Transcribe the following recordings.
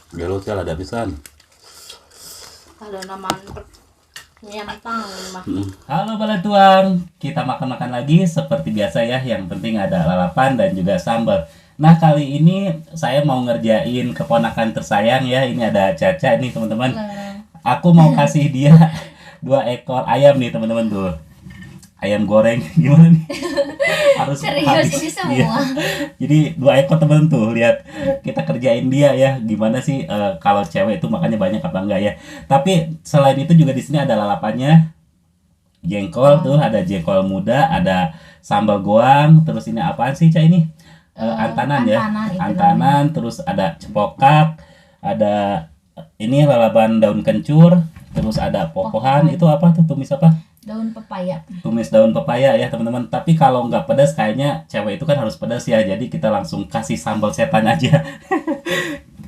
Gelut ya ada pisan. Kalau nama nyentang mah. Halo Balatuang, kita makan-makan lagi seperti biasa ya. Yang penting ada lalapan dan juga sambal. Nah kali ini saya mau ngerjain keponakan tersayang ya. Ini ada Caca nih teman-teman. Aku mau kasih dia 2 ekor ayam nih teman-teman tuh. Ayam goreng gimana nih? Harus Serius habis. ini semua. Iya. Jadi 2 ekor teman tuh, lihat kita kerjain dia ya. Gimana sih kalau cewek itu makannya banyak apa enggak ya? Tapi selain itu juga di sini ada lalapannya, jengkol tuh, ada jengkol muda, ada sambal goang, terus ini apaan sih Cak ini? Antanan ya. antanan itu Antanan, terus ada cempokak, ada ini lalapan daun kencur, terus ada popohan. Itu apa tuh, tumis apa? Daun pepaya. Tumis daun pepaya ya teman-teman. Tapi kalau nggak pedas kayaknya cewek itu kan harus pedas ya. Jadi kita langsung kasih sambal setan aja.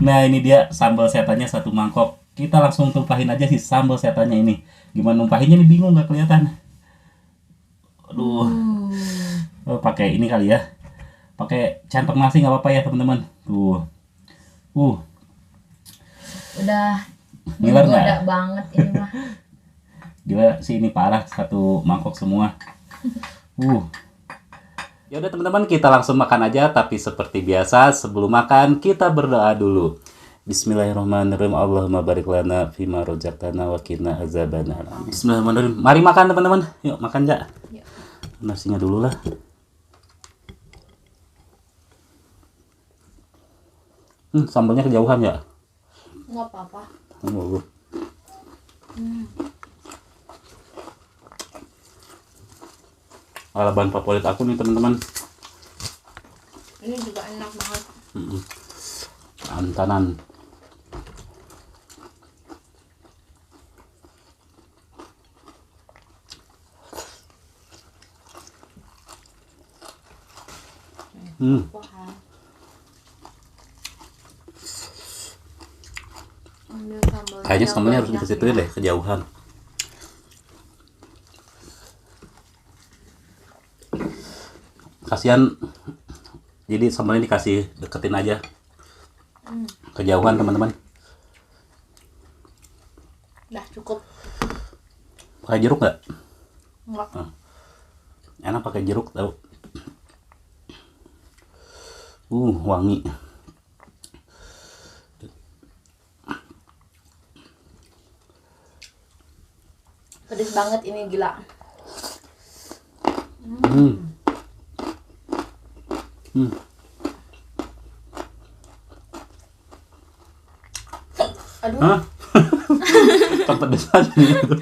Nah ini dia sambal setannya 1 mangkok. Kita langsung tumpahin aja sih sambal setannya ini. Gimana numpahinnya nih, bingung nggak kelihatan. Aduh. Oh, pakai ini kali ya. Pakai centong nasi nggak apa-apa ya teman-teman. Tuh. Udah Ngiler nggak? menggoda banget ini mah. Gila sih ini parah, 1 mangkok semua. Ya udah teman-teman, kita langsung makan aja. Tapi seperti biasa sebelum makan kita berdoa dulu. Bismillahirrahmanirrahim. Allahumma barik lana fima rojaktana wa qina azabannar. Bismillahirrahmanirrahim. Mari makan teman-teman. Yuk makan ya. Yuk. Nasinya dulu lah. Sambalnya kejauhan ya. Nggak apa-apa. Lalapan favorit aku nih teman-teman. Ini juga enak banget. Antanan. Wah. Kayaknya sambalnya harus dikasih tuh deh, kejauhan. Kasihan, jadi sambalnya dikasih deketin aja, kejauhan teman-teman. Dah cukup. Pakai jeruk nggak? Enggak. Enak pakai jeruk tau. Wangi. Pedes banget ini, gila. Aduh. Hah? Kepedesan gitu.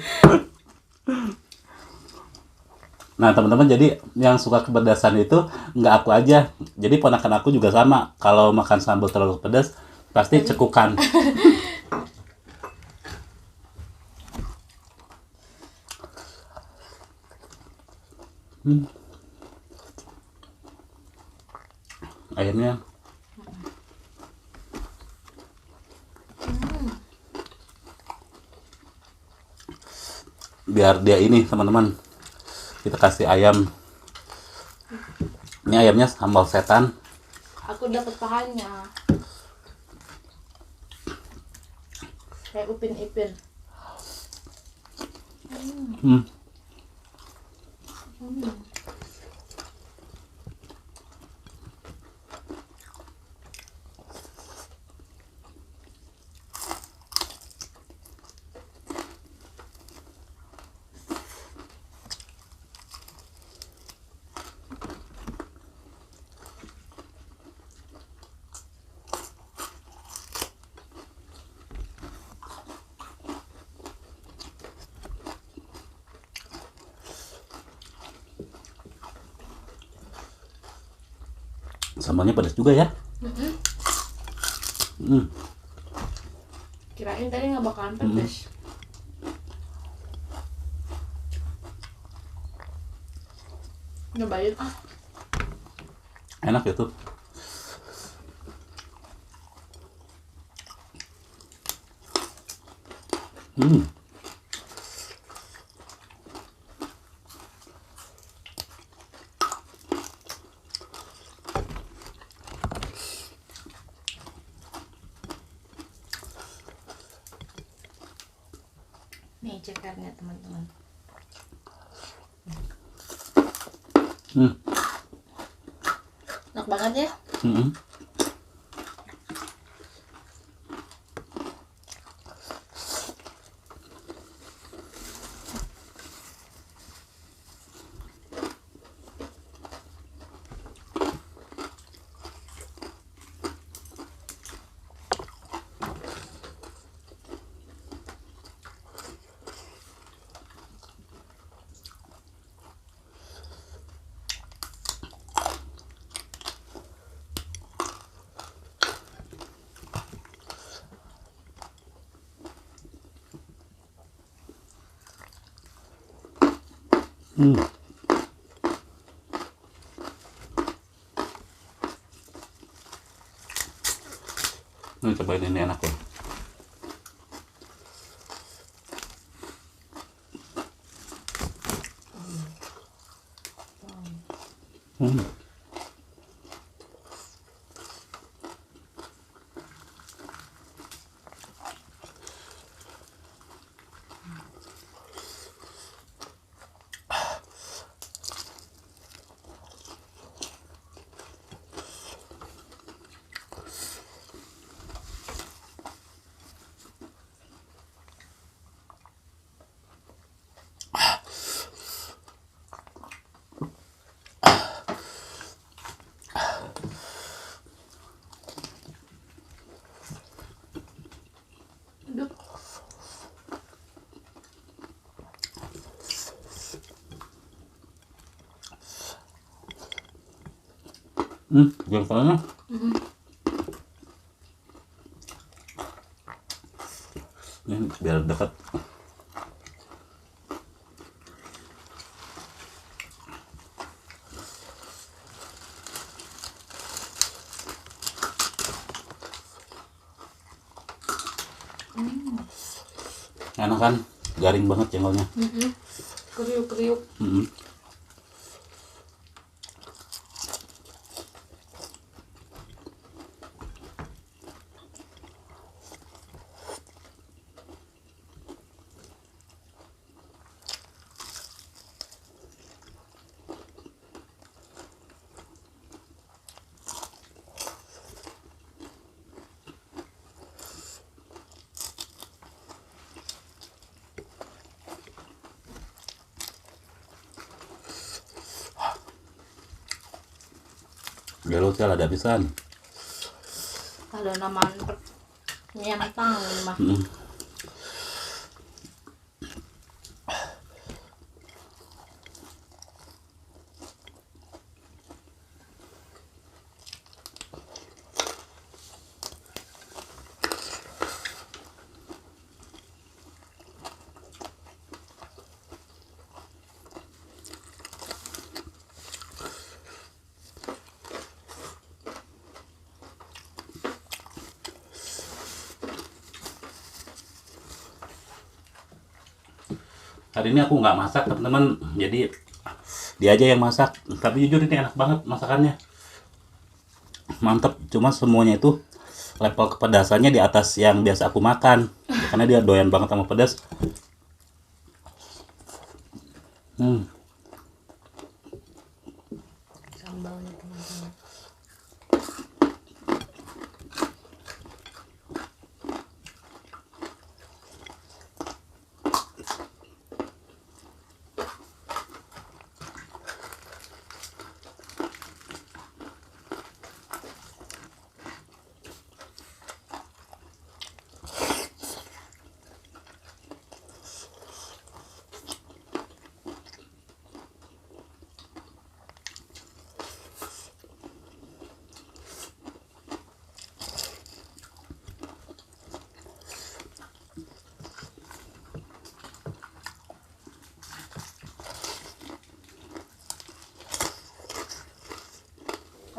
Nah teman-teman, jadi yang suka kepedasan itu nggak aku aja. Jadi ponakan aku juga sama. Kalau makan sambal terlalu pedas pasti cekukan. Ayamnya biar dia ini teman-teman, kita kasih ayam. Ini ayamnya sambal setan. Aku dapat pahanya. Kayak Upin Ipin. Sambalnya pedas juga ya. Kirain tadi nggak bakalan pedes. Nyobain ah. Enak ya tuh. Nih cekernya teman-teman. Enak banget ya. Nih cobain ini enak loh. Aduh. Jengkolnya. Ini biar dekat. Enak kan? Garing banget jengkolnya. Kriuk-kriuk. Galau saya ada pisan. Ada nama nyentang ini mah. Hari ini aku nggak masak teman-teman, jadi dia aja yang masak. Tapi jujur ini enak banget masakannya, mantep. Cuma semuanya itu level kepedasannya di atas yang biasa aku makan, karena dia doyan banget sama pedas. Sambalnya teman-teman.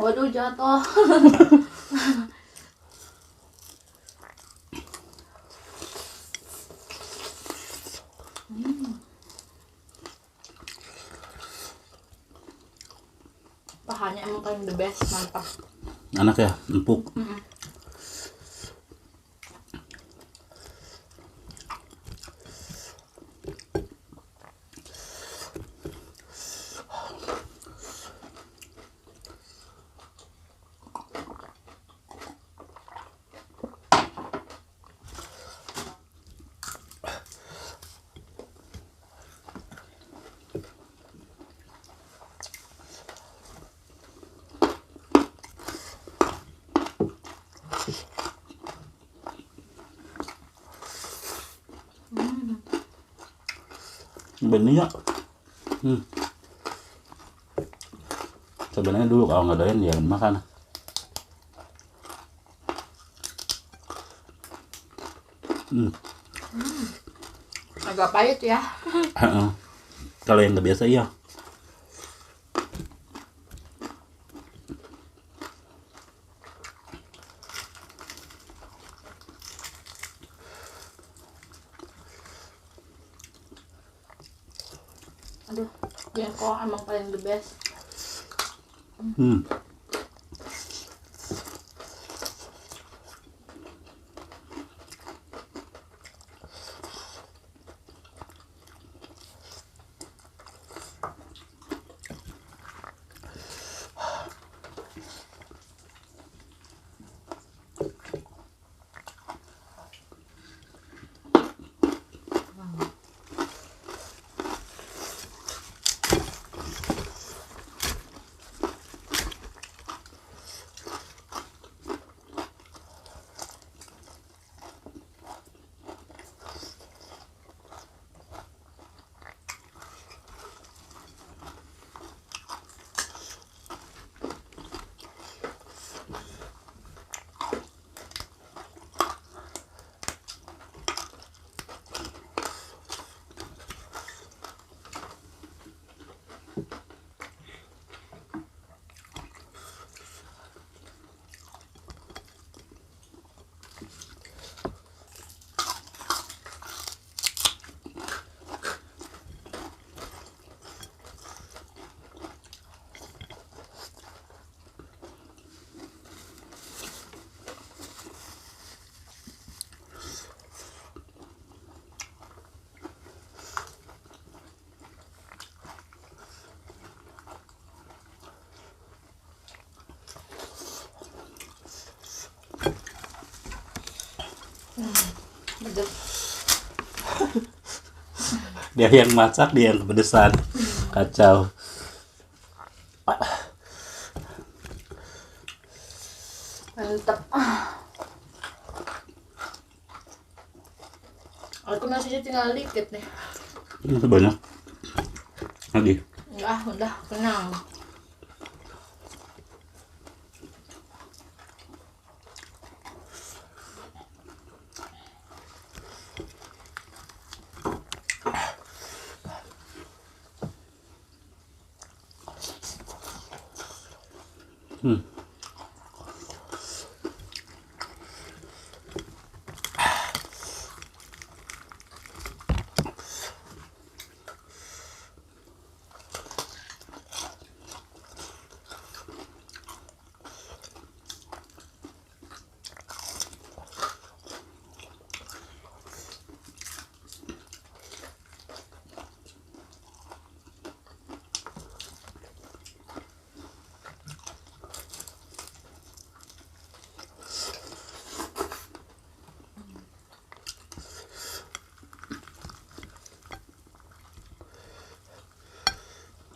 Waduh, jatuh. Pahanya emang paling the best, mantap. Enak ya, empuk. benihnya. Sebenarnya dulu kalau nggak doyan jangan makan. Agak pahit ya. Kalau yang nggak biasa iya. Aduh, jengkol emang paling the best. Pedes. Dia yang masak, dia yang kepedesan. Kacau. Mantap. Aku nasinya tinggal dikit nih. Itu banyak. Lagi. Enggak, udah kenyang.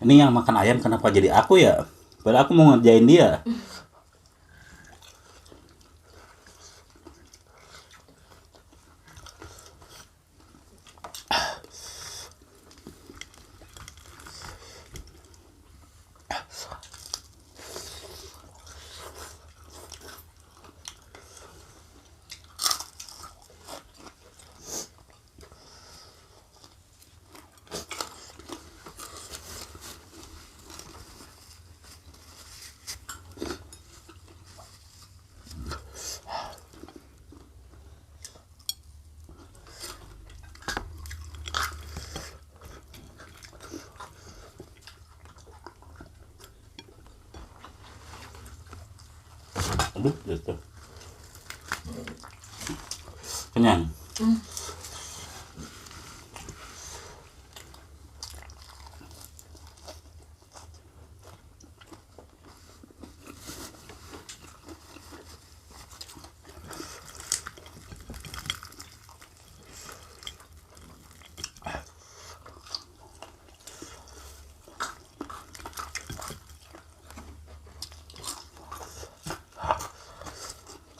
Ini yang makan ayam kenapa jadi aku ya? Padahal aku mau ngerjain dia. Aduh, jatuh. Kenyang.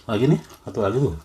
Lagi nih, satu lagi loh.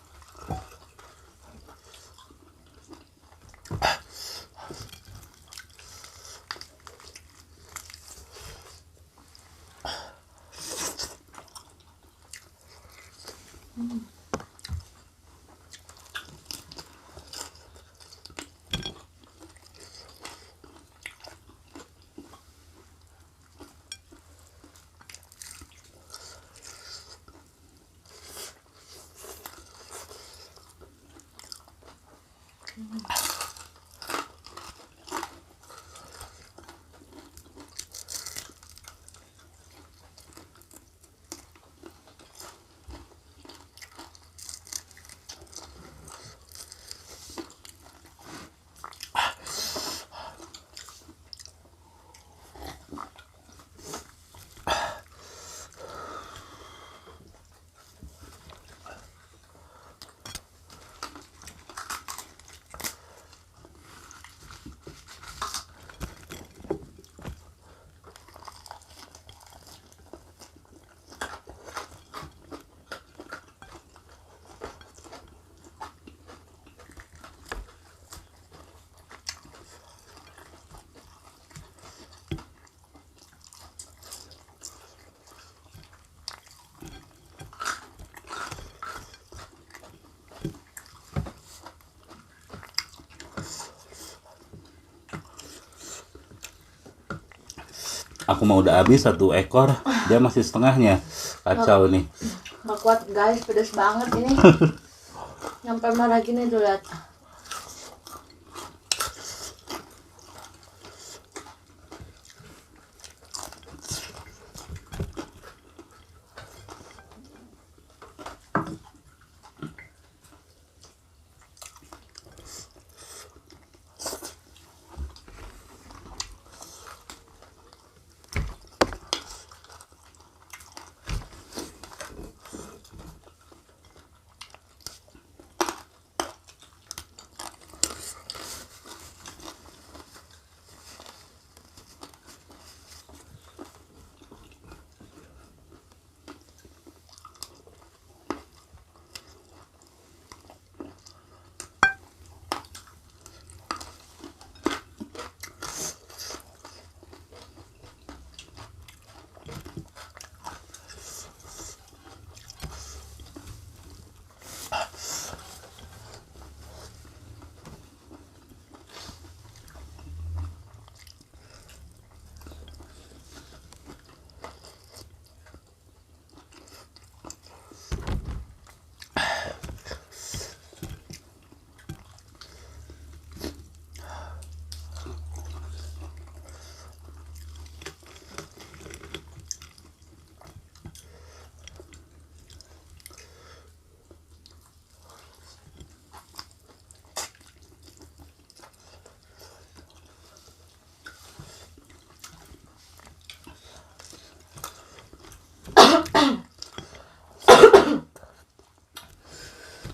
Aku mau udah habis 1 ekor, dia masih setengahnya. Kacau nih. Nggak kuat guys, pedes banget ini. Nyampe marah gini tuh lihat.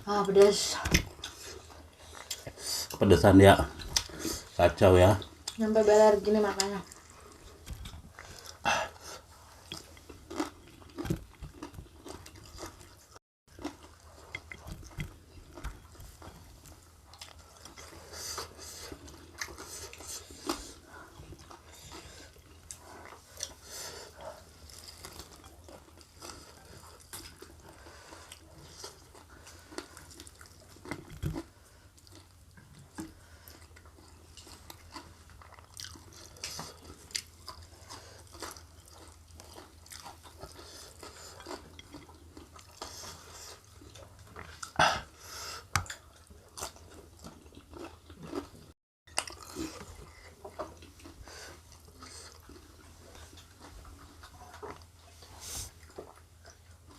Ah, pedas. Kepedesan dia. Kacau ya. Nyampe beler gini makanya.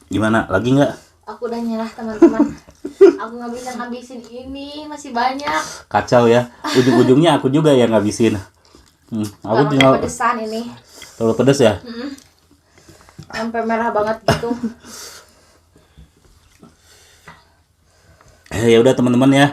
Gimana? Lagi nggak? Aku udah nyerah teman-teman. Aku nggak bisa ngabisin ini, masih banyak. Kacau ya. Ujung-ujungnya aku juga yang ngabisin. Aku Karena tinggal pedesan ini. terlalu pedes ya. Sampai merah banget gitu. Ya udah teman-teman ya.